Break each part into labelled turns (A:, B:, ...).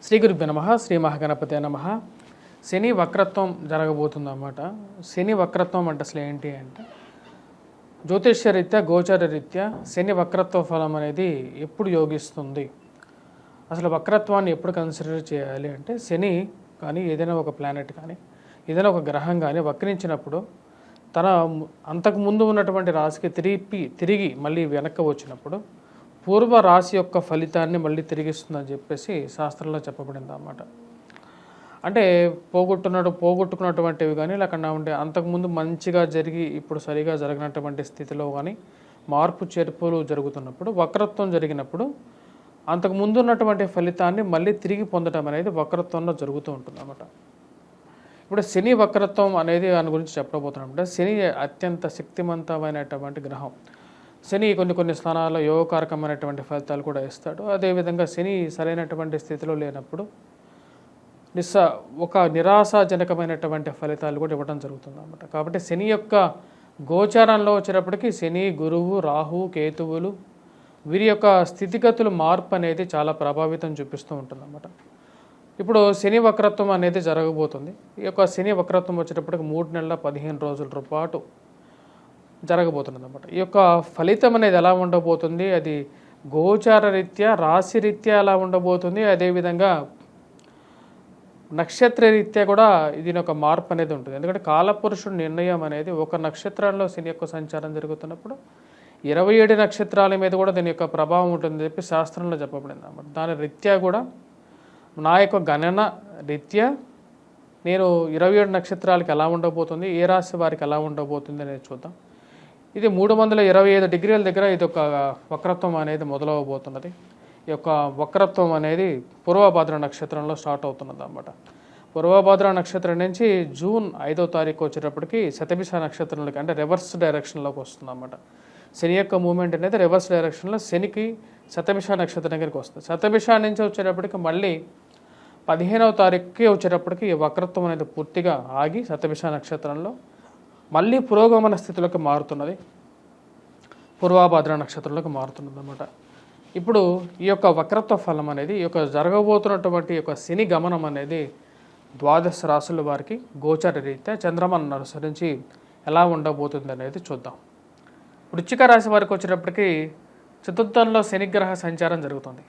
A: శ్రీ గురుభ్యో నమః. శ్రీ మహాగణపతే నమః. శని వక్రత్వం జరగబోతుందన్నమాట. శని వక్రత్వం అంటే అసలు ఏంటి అంటే, జ్యోతిష్య రీత్యా గోచార రీత్యా శని వక్రత్వ ఫలం అనేది ఎప్పుడు యోగిస్తుంది, అసలు వక్రత్వాన్ని ఎప్పుడు కన్సిడర్ చేయాలి అంటే, శని కానీ ఏదైనా ఒక ప్లానెట్ కానీ ఏదైనా ఒక గ్రహం కానీ వక్రించినప్పుడు తన అంతకుముందు ఉన్నటువంటి రాశికి తిరిగి మళ్ళీ వెనక్కి వచ్చినప్పుడు పూర్వ రాశి యొక్క ఫలితాన్ని మళ్ళీ తిరిగిస్తుందని చెప్పేసి శాస్త్రంలో చెప్పబడింది అన్నమాట. అంటే పోగొట్టుకున్నటువంటివి కానీ లేకుండా ఉంటే అంతకుముందు మంచిగా జరిగి ఇప్పుడు సరిగా జరగినటువంటి స్థితిలో కానీ మార్పు చేర్పులు జరుగుతున్నప్పుడు వక్రత్వం జరిగినప్పుడు అంతకుముందు ఉన్నటువంటి ఫలితాన్ని మళ్ళీ తిరిగి పొందడం అనేది వక్రత్వంలో జరుగుతూ ఉంటుంది అన్నమాట. ఇప్పుడు శని వక్రత్వం అనేది దాని గురించి చెప్పబోతున్నాం. అంటే శని అత్యంత శక్తివంతమైనటువంటి గ్రహం. శని కొన్ని స్థానాల్లో యోగకారకమైనటువంటి ఫలితాలు కూడా ఇస్తాడు. అదేవిధంగా శని సరైనటువంటి స్థితిలో లేనప్పుడు ఒక నిరాశాజనకమైనటువంటి ఫలితాలు కూడా ఇవ్వడం జరుగుతుంది అన్నమాట. కాబట్టి శని యొక్క గోచారంలో వచ్చేటప్పటికి శని, గురువు, రాహు, కేతువులు వీరి యొక్క స్థితిగతులు మార్పు అనేది చాలా ప్రభావితం చూపిస్తూ ఉంటుంది అన్నమాట. ఇప్పుడు శని వక్రత్వం అనేది జరగబోతుంది. ఈ యొక్క శని వక్రత్వం వచ్చేటప్పటికి 3 నెలల 15 రోజుల పాటు జరగబోతున్నది అన్నమాట. ఈ యొక్క ఫలితం అనేది ఎలా ఉండబోతుంది, అది గోచార రీత్యా రాశి రీత్యా ఎలా ఉండబోతుంది, అదేవిధంగా నక్షత్ర రీత్యా కూడా దీని యొక్క మార్పు అనేది ఉంటుంది. ఎందుకంటే కాలపురుషుడు నిర్ణయం అనేది ఒక నక్షత్రంలో శని యొక్క సంచారం జరుగుతున్నప్పుడు 27 నక్షత్రాల మీద కూడా దీని యొక్క ప్రభావం ఉంటుందని చెప్పి శాస్త్రంలో చెప్పబడింది అన్నమాట. దాని రీత్యా కూడా నా యొక్క గణన రీత్యా నేను 27 నక్షత్రాలకి ఎలా ఉండబోతుంది, ఏ రాశి వారికి ఎలా ఉండబోతుంది అనేది చూద్దాం. ఇది 325 డిగ్రీల దగ్గర ఇది ఒక వక్రత్వం అనేది మొదలవబోతున్నది. ఈ యొక్క వక్రత్వం అనేది పూర్వభాద్ర నక్షత్రంలో స్టార్ట్ అవుతున్నది అన్నమాట. పూర్వభాద్ర నక్షత్రం నుంచి జూన్ 5వ తారీఖు వచ్చేటప్పటికి శతభిష నక్షత్రంలోకి అంటే రివర్స్ డైరెక్షన్లోకి వస్తుంది అన్నమాట. శని యొక్క మూమెంట్ అనేది రివర్స్ డైరెక్షన్లో శనికి శతభిష నక్షత్రం దగ్గరికి వస్తుంది. శతభిష నుంచి వచ్చేటప్పటికి మళ్ళీ 15వ తారీఖుకి వచ్చేటప్పటికి ఈ వక్రత్వం అనేది పూర్తిగా ఆగి శతభిష నక్షత్రంలో మళ్ళీ పురోగమన స్థితిలోకి మారుతున్నది, పూర్వభాద్ర నక్షత్రంలోకి మారుతున్నది అన్నమాట. ఇప్పుడు ఈ యొక్క వక్రత్వ ఫలం అనేది ఈ యొక్క జరగబోతున్నటువంటి యొక్క శని గమనం అనేది 12 రాశుల వారికి గోచర రీత్యా చంద్రమాన్ని అనుసరించి ఎలా ఉండబోతుంది అనేది చూద్దాం. వృశ్చిక రాశి వారికి వచ్చేటప్పటికి చతుర్థంలో శనిగ్రహ సంచారం జరుగుతుంది.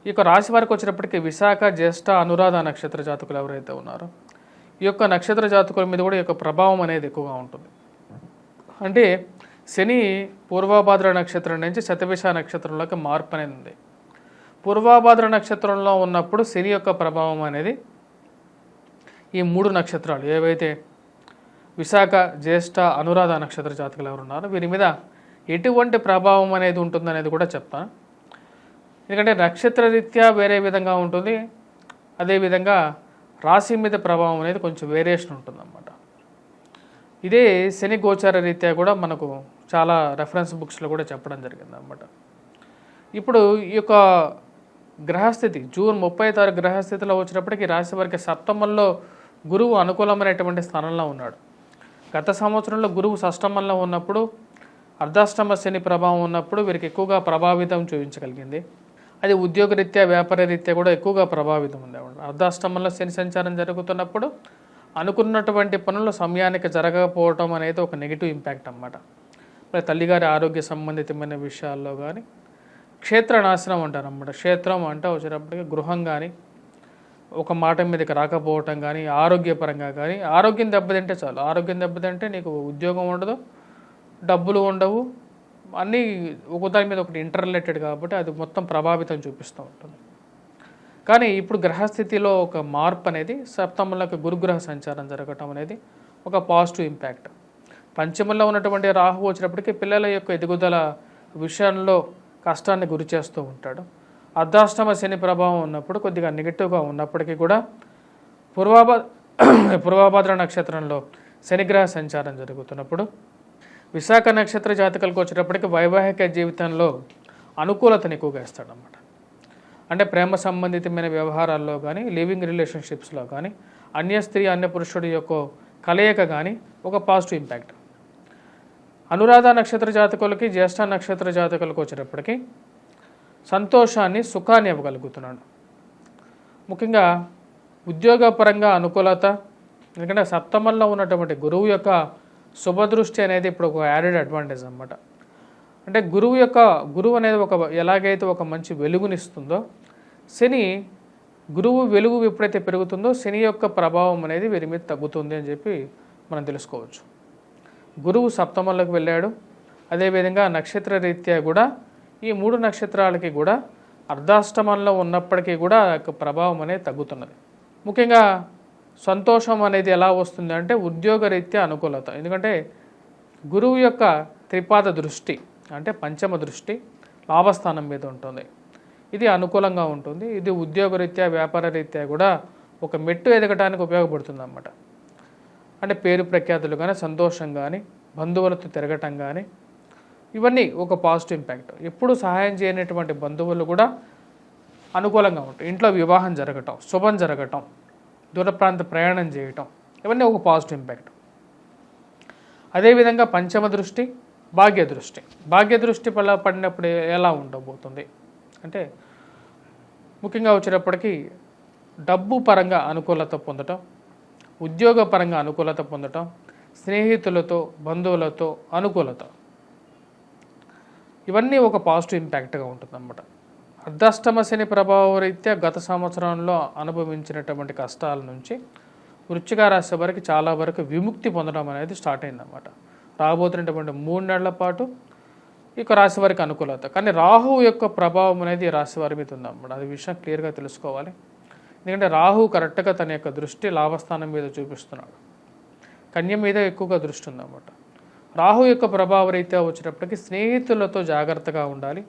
A: ఈ యొక్క రాశి వారికి వచ్చేటప్పటికి విశాఖ, జ్యేష్ఠ, అనురాధ నక్షత్ర జాతకులు ఎవరైతే ఉన్నారో ఈ యొక్క నక్షత్ర జాతకుల మీద కూడా ఈ యొక్క ప్రభావం అనేది ఎక్కువగా ఉంటుంది. అంటే శని పూర్వభాద్ర నక్షత్రం నుంచి శతభిష నక్షత్రంలోకి మార్పు అనేది ఉంది. పూర్వభాద్ర నక్షత్రంలో ఉన్నప్పుడు శని యొక్క ప్రభావం అనేది ఈ 3 నక్షత్రాలు ఏవైతే విశాఖ, జ్యేష్ఠ, అనురాధ నక్షత్ర జాతకులు ఎవరు ఉన్నారో వీరి మీద ఎటువంటి ప్రభావం అనేది ఉంటుందనేది కూడా చెప్తాను. ఎందుకంటే నక్షత్ర రీత్యా వేరే విధంగా ఉంటుంది, అదేవిధంగా రాశి మీద ప్రభావం అనేది కొంచెం వేరియేషన్ ఉంటుందన్నమాట. ఇదే శని గోచార రీత్యా కూడా మనకు చాలా రెఫరెన్స్ బుక్స్లో కూడా చెప్పడం జరిగింది అన్నమాట. ఇప్పుడు ఈ యొక్క గ్రహస్థితి జూన్ 30వ తారీఖు గ్రహస్థితిలో వచ్చినప్పటికీ రాశి వారికి సప్తమంలో గురువు అనుకూలమైనటువంటి స్థానంలో ఉన్నాడు. గత సంవత్సరంలో గురువు షష్టమంలో ఉన్నప్పుడు అర్ధాష్టమ శని ప్రభావం ఉన్నప్పుడు వీరికి ఎక్కువగా ప్రభావితం చూపించగలిగింది. అది ఉద్యోగరీత్యా వ్యాపార రీత్యా కూడా ఎక్కువగా ప్రభావితం ఉంది. అర్ధాష్టమంలో శని సంచారం జరుగుతున్నప్పుడు అనుకున్నటువంటి పనులు సమయానికి జరగకపోవటం అనేది ఒక నెగిటివ్ ఇంపాక్ట్ అన్నమాట. మరి తల్లిగారి ఆరోగ్య సంబంధితమైన విషయాల్లో కానీ క్షేత్ర నాశనం అంటారు అన్నమాట. క్షేత్రం అంటే వచ్చేటప్పటికి గృహం కానీ ఒక మాట మీదకి రాకపోవటం కానీ ఆరోగ్యపరంగా కానీ ఆరోగ్యం దెబ్బతింటే చాలు. ఆరోగ్యం దెబ్బతింటే నీకు ఉద్యోగం ఉండదు, డబ్బులు ఉండవు, అన్నీ ఒకదాని మీద ఒకటి ఇంటర్ రిలేటెడ్ కాబట్టి అది మొత్తం ప్రభావితం చూపిస్తూ ఉంటుంది. కానీ ఇప్పుడు గ్రహస్థితిలో ఒక మార్పు అనేది సప్తమంలోకి గురుగ్రహ సంచారం జరగటం అనేది ఒక పాజిటివ్ ఇంపాక్ట్. పంచమంలో ఉన్నటువంటి రాహు వచ్చినప్పటికీ పిల్లల యొక్క ఎదుగుదల విషయంలో కష్టాన్ని గురి చేస్తూ ఉంటాడు. అర్ధాష్టమ శని ప్రభావం ఉన్నప్పుడు కొద్దిగా నెగిటివ్గా ఉన్నప్పటికీ కూడా పూర్వభాద్ర నక్షత్రంలో శనిగ్రహ సంచారం జరుగుతున్నప్పుడు విశాఖ నక్షత్ర జాతకులకు వచ్చేటప్పటికి వైవాహిక జీవితంలో అనుకూలతను ఎక్కువగా ఇస్తాడన్నమాట. అంటే ప్రేమ సంబంధితమైన వ్యవహారాల్లో కానీ లివింగ్ రిలేషన్షిప్స్లో కానీ అన్య స్త్రీ అన్య పురుషుడి యొక్క కలయిక కానీ ఒక పాజిటివ్ ఇంపాక్ట్. అనురాధ నక్షత్ర జాతకులకి జ్యేష్ఠ నక్షత్ర జాతకులకు వచ్చేటప్పటికి సంతోషాన్ని సుఖాన్ని ఇవ్వగలుగుతున్నాడు. ముఖ్యంగా ఉద్యోగపరంగా అనుకూలత, ఎందుకంటే సప్తమంలో ఉన్నటువంటి గురువు యొక్క శుభదృష్టి అనేది ఇప్పుడు ఒక యాడెడ్ అడ్వాంటేజ్ అన్నమాట. అంటే గురువు అనేది ఎలాగైతే ఒక మంచి వెలుగునిస్తుందో, శని గురువు వెలుగు ఎప్పుడైతే పెరుగుతుందో శని యొక్క ప్రభావం అనేది వీరి మీద తగ్గుతుంది అని చెప్పి మనం తెలుసుకోవచ్చు. గురువు సప్తమంలోకి వెళ్ళాడు. అదేవిధంగా నక్షత్ర రీత్యా కూడా ఈ 3 నక్షత్రాలకి కూడా అర్ధాష్టమంలో ఉన్నప్పటికీ కూడా ప్రభావం అనేది తగ్గుతున్నది. ముఖ్యంగా సంతోషం అనేది ఎలా వస్తుంది అంటే ఉద్యోగరీత్యా అనుకూలత, ఎందుకంటే గురువు యొక్క త్రిపాద దృష్టి అంటే పంచమ దృష్టి లాభస్థానం మీద ఉంటుంది. ఇది అనుకూలంగా ఉంటుంది. ఇది ఉద్యోగరీత్యా వ్యాపార రీత్యా కూడా ఒక మెట్టు ఎదగటానికి ఉపయోగపడుతుంది అన్నమాట. అంటే పేరు ప్రఖ్యాతులు కానీ, సంతోషం కానీ, బంధువులతో తిరగటం కానీ, ఇవన్నీ ఒక పాజిటివ్ ఇంపాక్ట్. ఎప్పుడు సహాయం చేయనటువంటి బంధువులు కూడా అనుకూలంగా ఉంటాయి. ఇంట్లో వివాహం జరగటం, శుభం జరగటం, దూర ప్రాంత ప్రయాణం చేయటం, ఇవన్నీ ఒక పాజిటివ్ ఇంపాక్ట్. అదేవిధంగా పంచమ దృష్టి భాగ్య దృష్టి పడినప్పుడు ఎలా ఉండబోతుంది అంటే ముఖ్యంగా వచ్చేటప్పటికి డబ్బు పరంగా అనుకూలత పొందటం, ఉద్యోగ పరంగా అనుకూలత పొందటం, స్నేహితులతో బంధువులతో అనుకూలత, ఇవన్నీ ఒక పాజిటివ్ ఇంపాక్ట్గా ఉంటుందన్నమాట. అర్ధాష్టమ శని ప్రభావ రీత్యా గత సంవత్సరంలో అనుభవించినటువంటి కష్టాల నుంచి వృశ్చిక రాశి వారికి చాలా వరకు విముక్తి పొందడం అనేది స్టార్ట్ అయిందన్నమాట. రాబోతున్నటువంటి 3 నెలల పాటు ఇక రాశి వారికి అనుకూలత. కానీ రాహువు యొక్క ప్రభావం అనేది ఈ రాశి వారి మీద ఉందన్నమాట. అది విషయం క్లియర్గా తెలుసుకోవాలి. ఎందుకంటే రాహువు కరెక్ట్గా తన యొక్క దృష్టి లాభస్థానం మీద చూపిస్తున్నాడు. కన్య మీద ఎక్కువగా దృష్టి ఉందన్నమాట. రాహు యొక్క ప్రభావ రీత్యా వచ్చేటప్పటికి స్నేహితులతో జాగ్రత్తగా ఉండాలి.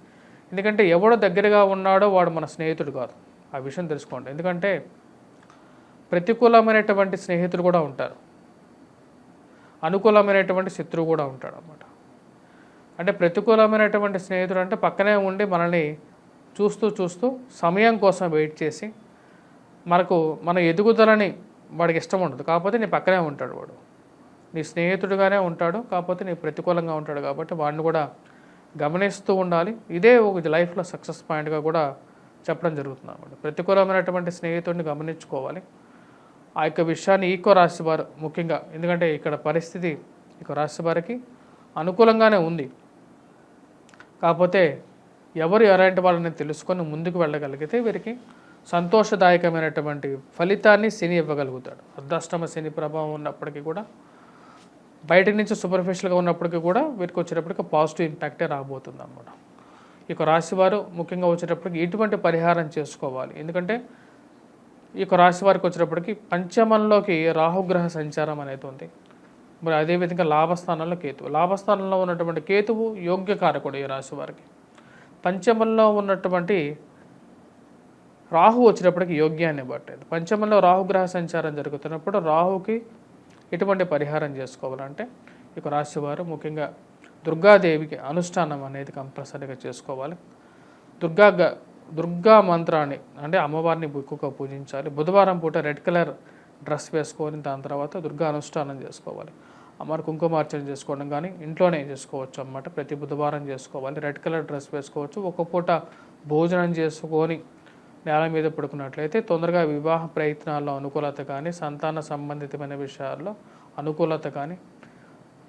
A: ఎందుకంటే ఎవడో దగ్గరగా ఉన్నాడో వాడు మన స్నేహితుడు కాదు. ఆ విషయం తెలుసుకోండి. ఎందుకంటే ప్రతికూలమైనటువంటి స్నేహితులు కూడా ఉంటారు, అనుకూలమైనటువంటి శత్రువు కూడా ఉంటాడు అన్నమాట. అంటే ప్రతికూలమైనటువంటి స్నేహితుడు అంటే పక్కనే ఉండి మనల్ని చూస్తూ సమయం కోసం వెయిట్ చేసి మన ఎదుగుదలని వాడికి ఇష్టం ఉండదు, కాకపోతే నీ పక్కనే ఉంటాడు. వాడు నీ స్నేహితుడుగానే ఉంటాడు, కాకపోతే నీ ప్రతికూలంగా ఉంటాడు. కాబట్టి వాడిని కూడా గమనిస్తూ ఉండాలి. ఇదే ఒక లైఫ్లో సక్సెస్ పాయింట్గా కూడా చెప్పడం జరుగుతుంది అన్నమాట. ప్రతికూలమైనటువంటి స్నేహితుడిని గమనించుకోవాలి. ఆ యొక్క విషయాన్ని ఈకో రాశి వారు ముఖ్యంగా, ఎందుకంటే ఇక్కడ పరిస్థితి ఈకో రాశి వారికి అనుకూలంగానే ఉంది. కాకపోతే ఎవరు ఎలాంటి వాళ్ళని తెలుసుకొని ముందుకు వెళ్ళగలిగితే వీరికి సంతోషదాయకమైనటువంటి ఫలితాన్ని శని ఇవ్వగలుగుతాడు. అర్ధాష్టమ శని ప్రభావం ఉన్నప్పటికీ కూడా, బయట నుంచి సూపర్ఫిషియల్గా ఉన్నప్పటికీ కూడా వీరికి వచ్చేటప్పటికి పాజిటివ్ ఇంపాక్టే రాబోతుంది అన్నమాట. ఈ యొక్క రాశివారు ముఖ్యంగా వచ్చేటప్పటికి ఇటువంటి పరిహారం చేసుకోవాలి. ఎందుకంటే ఈ యొక్క రాశి వారికి వచ్చేటప్పటికి పంచమంలోకి రాహుగ్రహ సంచారం అనేది ఉంది. మరి అదేవిధంగా లాభస్థానంలో ఉన్నటువంటి కేతువు యోగ్యకారకుడు ఈ రాశి వారికి. పంచమంలో ఉన్నటువంటి రాహు వచ్చేటప్పటికి యోగ్యాన్ని పట్టేది. పంచమంలో రాహుగ్రహ సంచారం జరుగుతున్నప్పుడు రాహుకి ఎటువంటి పరిహారం చేసుకోవాలంటే ఇక రాశివారు ముఖ్యంగా దుర్గాదేవికి అనుష్ఠానం అనేది కంపల్సరీగా చేసుకోవాలి. దుర్గా మంత్రాన్ని అంటే అమ్మవారిని ఎక్కువగా పూజించాలి. బుధవారం పూట రెడ్ కలర్ డ్రెస్ వేసుకొని దాని తర్వాత దుర్గా అనుష్ఠానం చేసుకోవాలి. అమ్మవారి కుంకుమార్చన చేసుకోవడం కానీ ఇంట్లోనే చేసుకోవచ్చు అన్నమాట. ప్రతి బుధవారం చేసుకోవాలి. రెడ్ కలర్ డ్రెస్ వేసుకోవచ్చు. ఒక పూట భోజనం చేసుకొని నేల మీద పడుకున్నట్లయితే తొందరగా వివాహ ప్రయత్నాల్లో అనుకూలత కానీ, సంతాన సంబంధితమైన విషయాల్లో అనుకూలత కానీ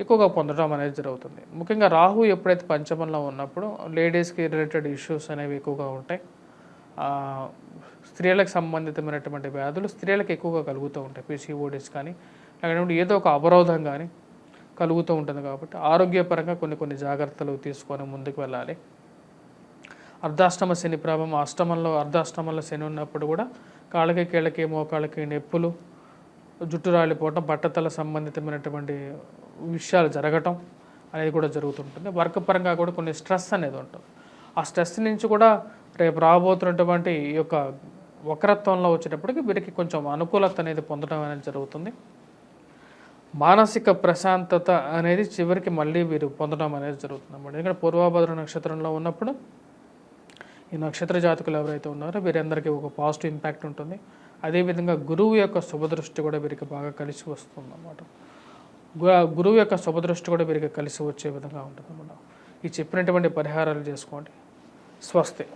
A: ఎక్కువగా పొందడం అనేది జరుగుతుంది. ముఖ్యంగా రాహు ఎప్పుడైతే పంచమంలో ఉన్నప్పుడు లేడీస్కి రిలేటెడ్ ఇష్యూస్ అనేవి ఎక్కువగా ఉంటాయి. స్త్రీలకు సంబంధితమైనటువంటి వ్యాధులు స్త్రీలకు ఎక్కువగా కలుగుతూ ఉంటాయి. పిసిఓడిస్ కానీ లేకపోతే ఏదో ఒక అవరోధం కానీ కలుగుతూ ఉంటుంది. కాబట్టి ఆరోగ్యపరంగా కొన్ని జాగ్రత్తలు తీసుకొని ముందుకు వెళ్ళాలి. అర్ధాష్టమ శని ప్రభావం అర్ధాష్టమంలో శని ఉన్నప్పుడు కూడా కాళ్ళకి కీళ్ళకి మోకాళ్ళకి నొప్పులు, జుట్టు రాలిపోవటం, బట్టతల సంబంధితమైనటువంటి విషయాలు జరగటం అనేది కూడా జరుగుతుంటుంది. వర్క్ పరంగా కూడా కొన్ని స్ట్రెస్ అనేది ఉంటుంది. ఆ స్ట్రెస్ నుంచి కూడా రేపు రాబోతున్నటువంటి ఈ యొక్క వక్రత్వంలో వచ్చేటప్పటికి వీరికి కొంచెం అనుకూలత అనేది పొందడం అనేది జరుగుతుంది. మానసిక ప్రశాంతత అనేది చివరికి మళ్ళీ వీరు పొందడం అనేది జరుగుతుంది అన్నమాట. ఎందుకంటే పూర్వభద్ర నక్షత్రంలో ఉన్నప్పుడు ఈ నక్షత్ర జాతకులు ఎవరైతే ఉన్నారో వీరందరికీ ఒక పాజిటివ్ ఇంపాక్ట్ ఉంటుంది. అదేవిధంగా గురువు యొక్క శుభదృష్టి కూడా వీరికి బాగా కలిసి వస్తుంది అన్నమాట. గురువు యొక్క శుభదృష్టి కూడా వీరికి కలిసి వచ్చే విధంగా ఉంటుంది అన్నమాట. ఈ చెప్పినటువంటి పరిహారాలు చేసుకోండి. స్వస్తి.